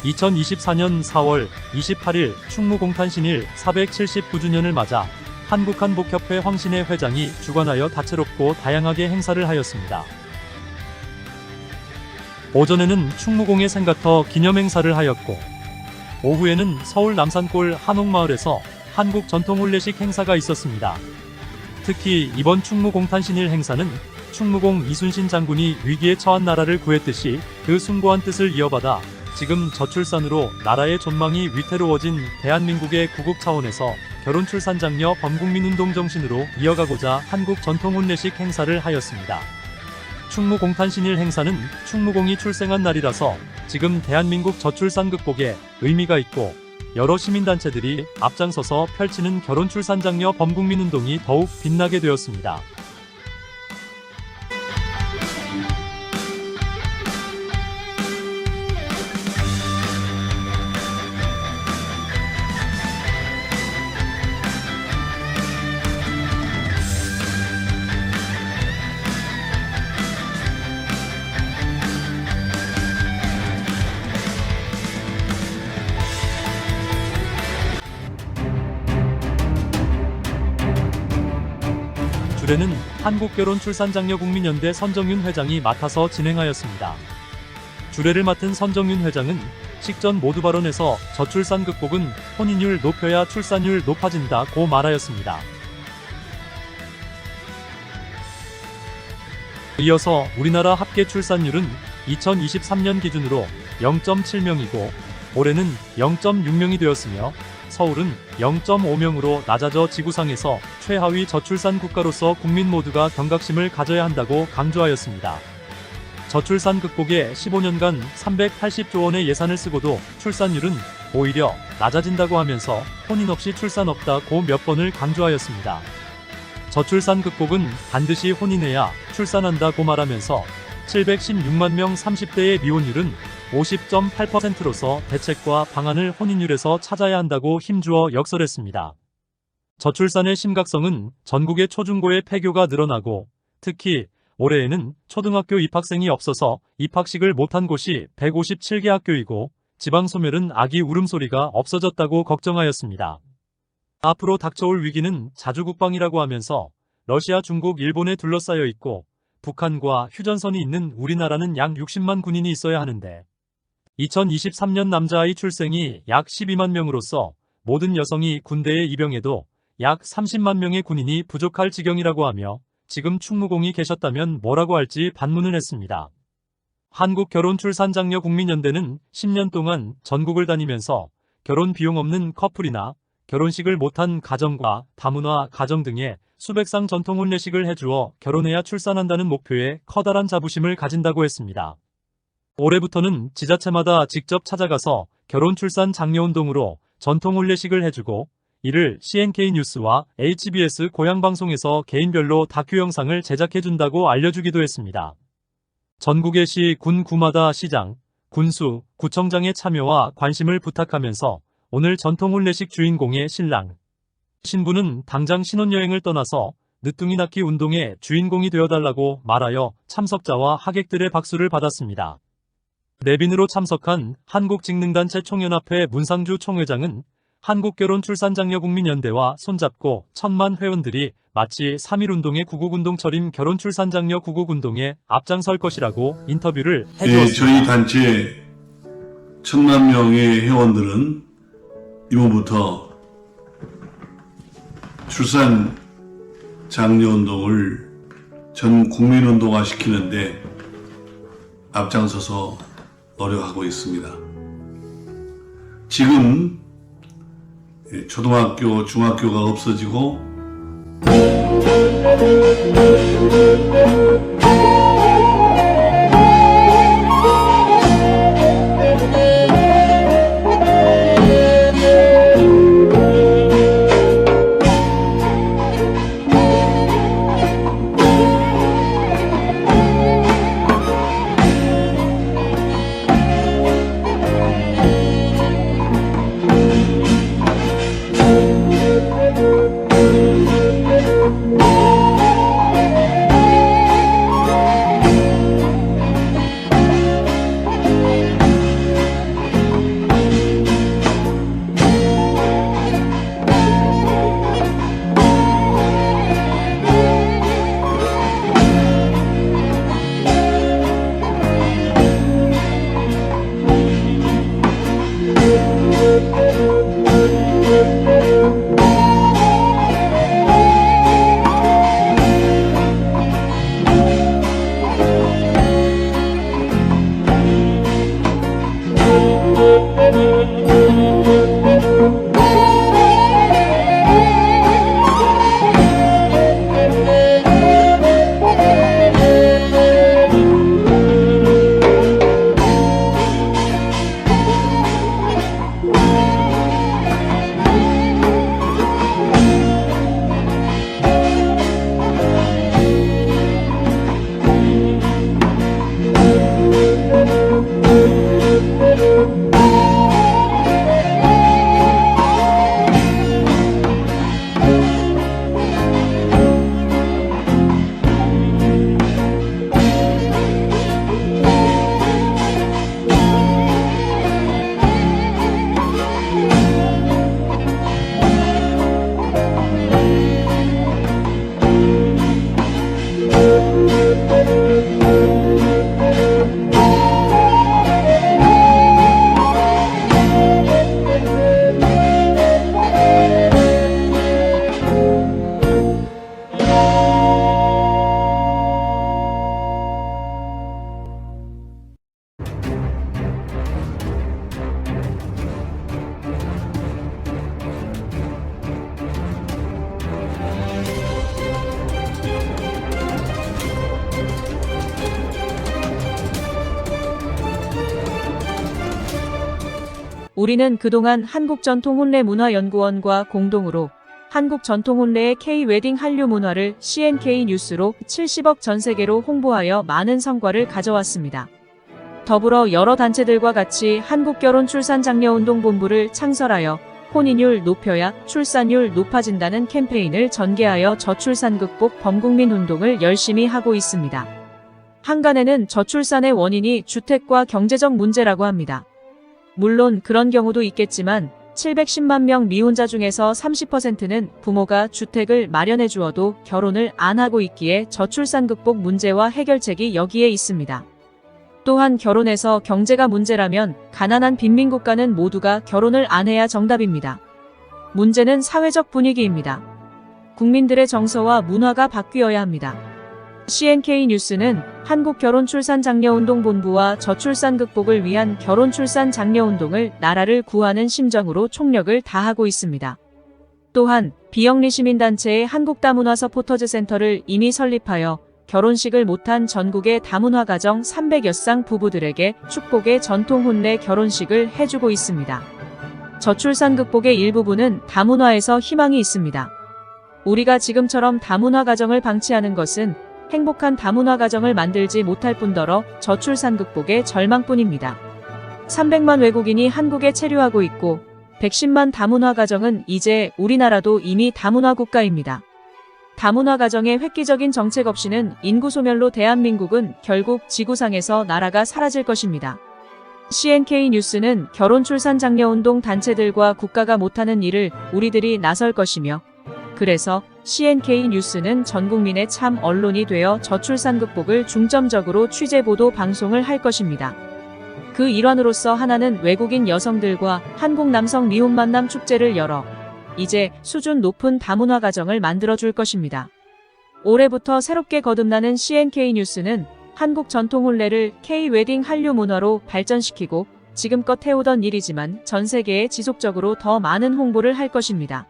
2024년 4월 28일 충무공탄신일 479주년을 맞아 한국한복협회 황신혜 회장이 주관하여 다채롭고 다양하게 행사를 하였습니다. 오전에는 충무공의 생가터 기념행사를 하였고, 오후에는 서울 남산골 한옥마을에서 한국 전통혼례식 행사가 있었습니다. 특히 이번 충무공탄신일 행사는 충무공 이순신 장군이 위기에 처한 나라를 구했듯이 그 숭고한 뜻을 이어받아 지금 저출산으로 나라의 존망이 위태로워진 대한민국의 구국 차원에서 결혼 출산 장려 범국민 운동 정신으로 이어가고자 한국 전통혼례식 행사를 하였습니다. 충무공탄신일 행사는 충무공이 출생한 날이라서 지금 대한민국 저출산 극복에 의미가 있고, 여러 시민단체들이 앞장서서 펼치는 결혼 출산 장려 범국민 운동이 더욱 빛나게 되었습니다. 주례는 한국결혼출산장려국민연대 선정윤 회장이 맡아서 진행하였습니다. 주례를 맡은 선정윤 회장은 식전 모두 발언에서 저출산 극복은 혼인율 높여야 출산율 높아진다고 말하였습니다. 이어서 우리나라 합계 출산율은 2023년 기준으로 0.7명이고 올해는 0.6명이 되었으며 서울은 0.5명으로 낮아져 지구상에서 최하위 저출산 국가로서 국민 모두가 경각심을 가져야 한다고 강조하였습니다. 저출산 극복에 15년간 380조 원의 예산을 쓰고도 출산율은 오히려 낮아진다고 하면서 혼인 없이 출산 없다고 몇 번을 강조하였습니다. 저출산 극복은 반드시 혼인해야 출산한다고 말하면서 716만 명 30대의 미혼율은 50.8%로서 대책과 방안을 혼인율에서 찾아야 한다고 힘주어 역설했습니다. 저출산의 심각성은 전국의 초중고의 폐교가 늘어나고, 특히 올해에는 초등학교 입학생이 없어서 입학식을 못한 곳이 157개 학교이고 지방 소멸은 아기 울음소리가 없어졌다고 걱정하였습니다. 앞으로 닥쳐올 위기는 자주국방이라고 하면서 러시아, 중국, 일본에 둘러싸여 있고 북한과 휴전선이 있는 우리나라는 약 60만 군인이 있어야 하는데 2023년 남자아이 출생이 약 12만 명으로서 모든 여성이 군대에 입영해도 약 30만 명의 군인이 부족할 지경이라고 하며 지금 충무공이 계셨다면 뭐라고 할지 반문을 했습니다. 한국결혼출산장려국민연대는 10년 동안 전국을 다니면서 결혼 비용 없는 커플이나 결혼식을 못한 가정과 다문화 가정 등의 수백 상 전통 혼례식을 해주어 결혼해야 출산한다는 목표에 커다란 자부심을 가진다고 했습니다. 올해부터는 지자체마다 직접 찾아가서 결혼 출산 장려운동으로 전통 혼례식을 해주고, 이를 CNK 뉴스와 HBS 고향방송에서 개인별로 다큐 영상을 제작해준다고 알려주기도 했습니다. 전국의 시, 군, 구마다 시장, 군수, 구청장의 참여와 관심을 부탁하면서 오늘 전통 혼례식 주인공의 신랑, 신부는 당장 신혼여행을 떠나서 늦둥이 낳기 운동의 주인공이 되어달라고 말하여 참석자와 하객들의 박수를 받았습니다. 내빈으로 참석한 한국직능단체 총연합회 문상주 총회장은 한국결혼출산장려국민연대와 손잡고 1000만 회원들이 마치 3.1운동의 구국운동처럼 결혼출산장려 구국운동에 앞장설 것이라고 인터뷰를 해주었습니다. 네, 저희 단체 1000만 명의 회원들은 이번부터 출산 장려운동을 전 국민운동화 시키는데 앞장서서 노력하고 있습니다. 지금 초등학교, 중학교가 없어지고 우리는 그동안 한국전통혼례문화연구원과 공동으로 한국전통혼례의 K-웨딩 한류 문화를 CNK 뉴스로 70억 전 세계로 홍보하여 많은 성과를 가져왔습니다. 더불어 여러 단체들과 같이 한국결혼출산장려운동본부를 창설하여 혼인율 높여야 출산율 높아진다는 캠페인을 전개하여 저출산 극복 범국민 운동을 열심히 하고 있습니다. 한간에는 저출산의 원인이 주택과 경제적 문제라고 합니다. 물론 그런 경우도 있겠지만 710만 명 미혼자 중에서 30%는 부모가 주택을 마련해 주어도 결혼을 안 하고 있기에 저출산 극복 문제와 해결책이 여기에 있습니다. 또한 결혼해서 경제가 문제라면 가난한 빈민국가는 모두가 결혼을 안 해야 정답입니다. 문제는 사회적 분위기입니다. 국민들의 정서와 문화가 바뀌어야 합니다. CNK 뉴스는 한국결혼출산장려운동본부와 저출산 극복을 위한 결혼출산장려운동을 나라를 구하는 심정으로 총력을 다하고 있습니다. 또한 비영리 시민단체의 한국다문화 서포터즈 센터를 이미 설립하여 결혼식을 못한 전국의 다문화 가정 300여 쌍 부부들에게 축복의 전통 혼례 결혼식을 해주고 있습니다. 저출산 극복의 일부분은 다문화에서 희망이 있습니다. 우리가 지금처럼 다문화 가정을 방치하는 것은 행복한 다문화 가정을 만들지 못할 뿐더러 저출산 극복의 절망뿐입니다. 300만 외국인이 한국에 체류하고 있고 110만 다문화 가정은 이제 우리나라도 이미 다문화 국가입니다. 다문화 가정의 획기적인 정책 없이는 인구 소멸로 대한민국은 결국 지구상에서 나라가 사라질 것입니다. CNK 뉴스는 결혼출산장려운동 단체들과 국가가 못하는 일을 우리들이 나설 것이며 그래서 CNK 뉴스는 전국민의 참 언론이 되어 저출산 극복을 중점적으로 취재 보도 방송을 할 것입니다. 그 일환으로서 하나는 외국인 여성들과 한국 남성 미혼 만남 축제를 열어 이제 수준 높은 다문화 가정을 만들어줄 것입니다. 올해부터 새롭게 거듭나는 CNK 뉴스는 한국 전통 혼례를 K-웨딩 한류 문화로 발전시키고 지금껏 해오던 일이지만 전 세계에 지속적으로 더 많은 홍보를 할 것입니다.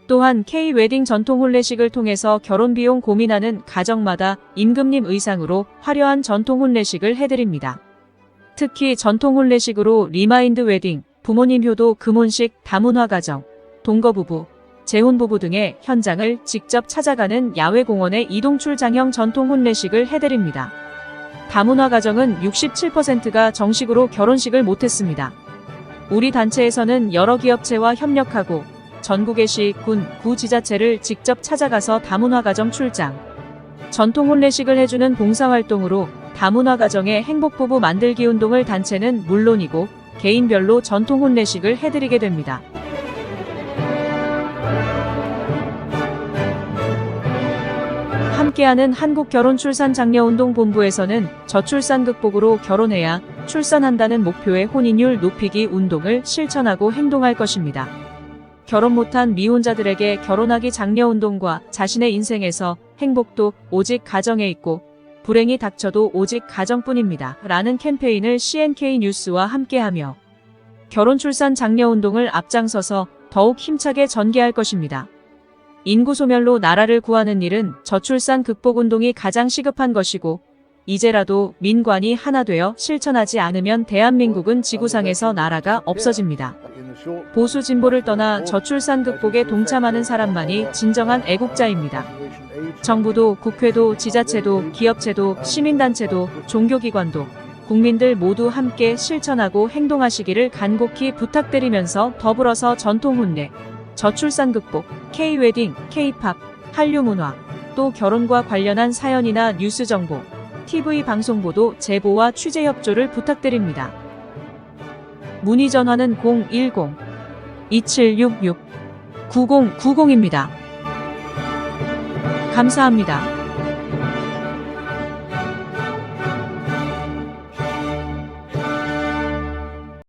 또한 K-웨딩 전통 혼례식을 통해서 결혼 비용 고민하는 가정마다 임금님 의상으로 화려한 전통 혼례식을 해드립니다. 특히 전통 혼례식으로 리마인드 웨딩, 부모님 효도 금혼식, 다문화 가정, 동거부부, 재혼부부 등의 현장을 직접 찾아가는 야외공원의 이동출장형 전통 혼례식을 해드립니다. 다문화 가정은 67%가 정식으로 결혼식을 못했습니다. 우리 단체에서는 여러 기업체와 협력하고 전국의 시, 군, 구 지자체를 직접 찾아가서 다문화 가정 출장, 전통 혼례식을 해주는 봉사활동으로 다문화 가정의 행복부부 만들기 운동을 단체는 물론이고 개인별로 전통 혼례식을 해드리게 됩니다. 함께하는 한국결혼출산장려운동본부에서는 저출산 극복으로 결혼해야 출산한다는 목표의 혼인율 높이기 운동을 실천하고 행동할 것입니다. 결혼 못한 미혼자들에게 결혼하기 장려운동과 자신의 인생에서 행복도 오직 가정에 있고 불행이 닥쳐도 오직 가정뿐입니다. 라는 캠페인을 CNK 뉴스와 함께하며 결혼출산 장려운동을 앞장서서 더욱 힘차게 전개할 것입니다. 인구 소멸로 나라를 구하는 일은 저출산 극복 운동이 가장 시급한 것이고 이제라도 민관이 하나 되어 실천하지 않으면 대한민국은 지구상에서 나라가 없어집니다. 보수 진보를 떠나 저출산 극복에 동참하는 사람만이 진정한 애국자입니다. 정부도 국회도 지자체도 기업체도 시민단체도 종교기관도 국민들 모두 함께 실천하고 행동하시기를 간곡히 부탁드리면서 더불어서 전통 혼례, 저출산 극복, K-웨딩, K-팝, 한류 문화, 또 결혼과 관련한 사연이나 뉴스 정보, TV 방송 보도 제보와 취재 협조를 부탁드립니다. 문의 전화는 010-2766-9090입니다. 감사합니다.